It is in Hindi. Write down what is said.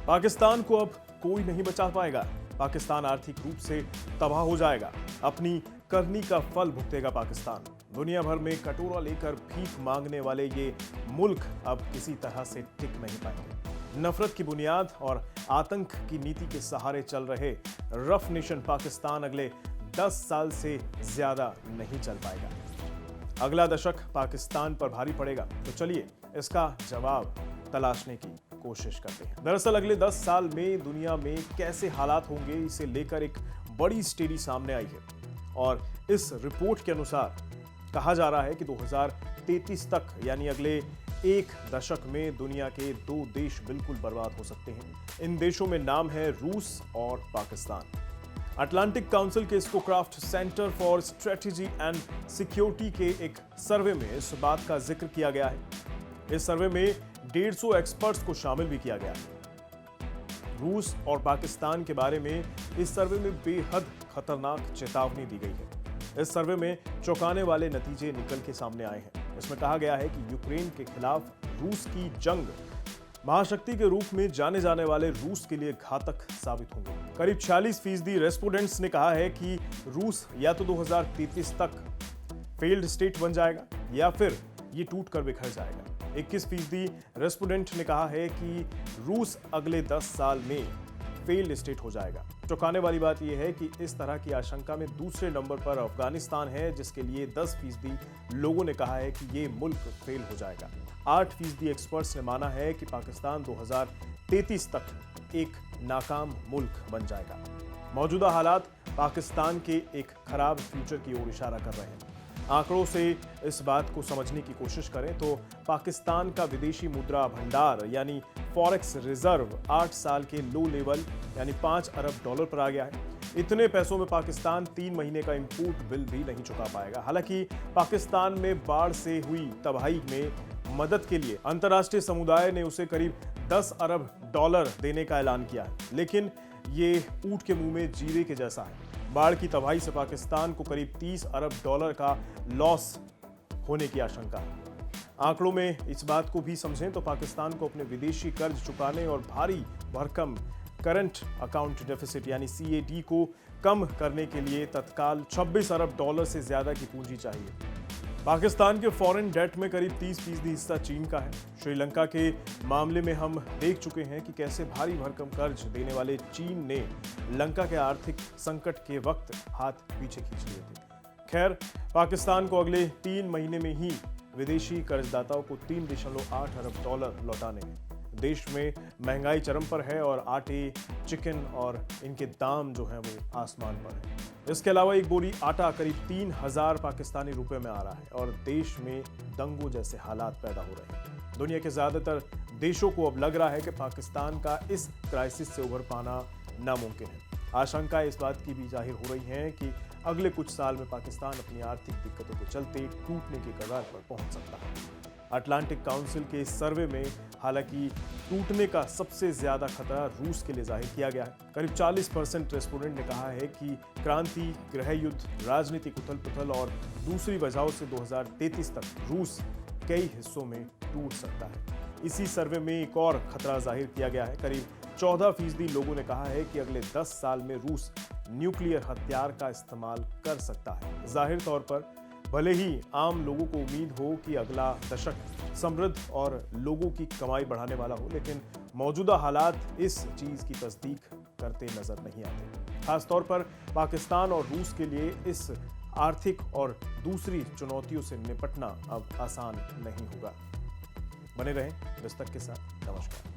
पाकिस्तान को अब कोई नहीं बचा पाएगा। पाकिस्तान आर्थिक रूप से तबाह हो जाएगा। अपनी करनी का फल भुगतेगा पाकिस्तान। दुनिया भर में कटोरा लेकर भीख मांगने वाले ये मुल्क अब किसी तरह से टिक नहीं पाएंगे। नफरत की बुनियाद और आतंक की नीति के सहारे चल रहे रफ नेशन पाकिस्तान अगले 10 साल से ज्यादा नहीं चल पाएगा। अगला दशक पाकिस्तान पर भारी पड़ेगा। तो चलिए इसका जवाब तलाशने की कोशिश करते हैं। दरअसल अगले 10 साल में दुनिया में कैसे हालात होंगे, इसे लेकर एक बड़ी स्टडी सामने आई है और इस रिपोर्ट के अनुसार कहा जा रहा है कि 2033 तक यानी अगले एक दशक में दुनिया के 2 देश बिल्कुल बर्बाद हो सकते हैं। इन देशों में नाम है रूस और पाकिस्तान। अटलांटिक काउंसिल के Scowcroft Center for Strategy and Security के एक सर्वे में इस बात का जिक्र किया गया है। इस सर्वे में 150 एक्सपर्ट्स को शामिल भी किया गया है। रूस और पाकिस्तान के बारे में इस सर्वे में बेहद खतरनाक चेतावनी दी गई है। इस सर्वे में चौंकाने वाले नतीजे निकल के सामने आए हैं। इसमें कहा गया है कि यूक्रेन के खिलाफ रूस की जंग महाशक्ति के रूप में जाने जाने वाले रूस के लिए घातक साबित होंगे। करीब 46% रेस्पोंडेंट्स ने कहा है कि रूस या तो 2033 तक फेल्ड स्टेट बन जाएगा या फिर ये टूट कर बिखर जाएगा। 21% रेस्पोंडेंट ने कहा है कि रूस अगले 10 साल में फेल्ड स्टेट हो जाएगा। चौंकाने वाली बात यह है कि इस तरह की आशंका में दूसरे नंबर पर अफगानिस्तान है, जिसके लिए 10% लोगों ने कहा है कि ये मुल्क फेल हो जाएगा। 8% एक्सपर्ट्स ने माना है कि पाकिस्तान 2033 तक एक नाकाम मुल्क बन जाएगा। मौजूदा हालात पाकिस्तान के एक खराब फ्यूचर की ओर इशारा कर रहे हैं। आंकड़ों से इस बात को समझने की कोशिश करें तो पाकिस्तान का विदेशी मुद्रा भंडार यानी फॉरेक्स रिजर्व 8 साल के लो लेवल यानी $5 अरब पर आ गया है। इतने पैसों में पाकिस्तान 3 महीने का इंपोर्ट बिल भी नहीं चुका पाएगा। हालांकि पाकिस्तान में बाढ़ से हुई तबाही में मदद के लिए अंतर्राष्ट्रीय समुदाय ने उसे करीब $10 अरब देने का ऐलान किया है, लेकिन ये ऊंट के मुंह में जीरे के जैसा है। बाढ़ की तबाही से पाकिस्तान को करीब $30 अरब का लॉस होने की आशंका है। आंकड़ों में इस बात को भी समझें तो पाकिस्तान को अपने विदेशी कर्ज चुकाने और भारी भरकम करंट अकाउंट डेफिसिट यानी CAD को कम करने के लिए तत्काल $26 अरब से ज्यादा की पूंजी चाहिए। पाकिस्तान के फॉरेन डेट में करीब 30% हिस्सा चीन का है। श्रीलंका के मामले में हम देख चुके हैं कि कैसे भारी भरकम कर्ज देने वाले चीन ने लंका के आर्थिक संकट के वक्त हाथ पीछे खींच लिए थे। खैर, पाकिस्तान को अगले 3 महीने में ही विदेशी कर्जदाताओं को $3.8 अरब लौटाने हैं। देश में महंगाई चरम पर है और आटे, चिकन और इनके दाम जो हैं वो आसमान पर है। इसके अलावा एक बोरी आटा करीब 3000 पाकिस्तानी रुपए में आ रहा है और देश में दंगों जैसे हालात पैदा हो रहे हैं। दुनिया के ज्यादातर देशों को अब लग रहा है कि पाकिस्तान का इस क्राइसिस से उभर पाना नामुमकिन है। आशंकाएं इस बात की भी जाहिर हो रही हैं कि अगले कुछ साल में पाकिस्तान अपनी आर्थिक दिक्कतों के चलते टूटने की कगार पर पहुंच सकता है। अटलांटिक काउंसिल के इस सर्वे में हालांकि टूटने का सबसे ज्यादा खतरा रूस के लिए जाहिर किया गया है। करीब 40% रेस्पोंडेंट ने कहा है कि क्रांति, गृह युद्ध, राजनीतिक उथल-पुथल और दूसरी वजहों से 2033 तक रूस कई हिस्सों में टूट सकता है। इसी सर्वे में एक और खतरा जाहिर किया गया है। करीब 14% लोगों ने कहा है कि अगले 10 साल में रूस न्यूक्लियर हथियार का इस्तेमाल कर सकता है। जाहिर तौर पर भले ही आम लोगों को उम्मीद हो कि अगला दशक समृद्ध और लोगों की कमाई बढ़ाने वाला हो, लेकिन मौजूदा हालात इस चीज की तस्दीक करते नजर नहीं आते। खासतौर पर पाकिस्तान और रूस के लिए इस आर्थिक और दूसरी चुनौतियों से निपटना अब आसान नहीं होगा। बने रहें दस्तक के साथ। नमस्कार।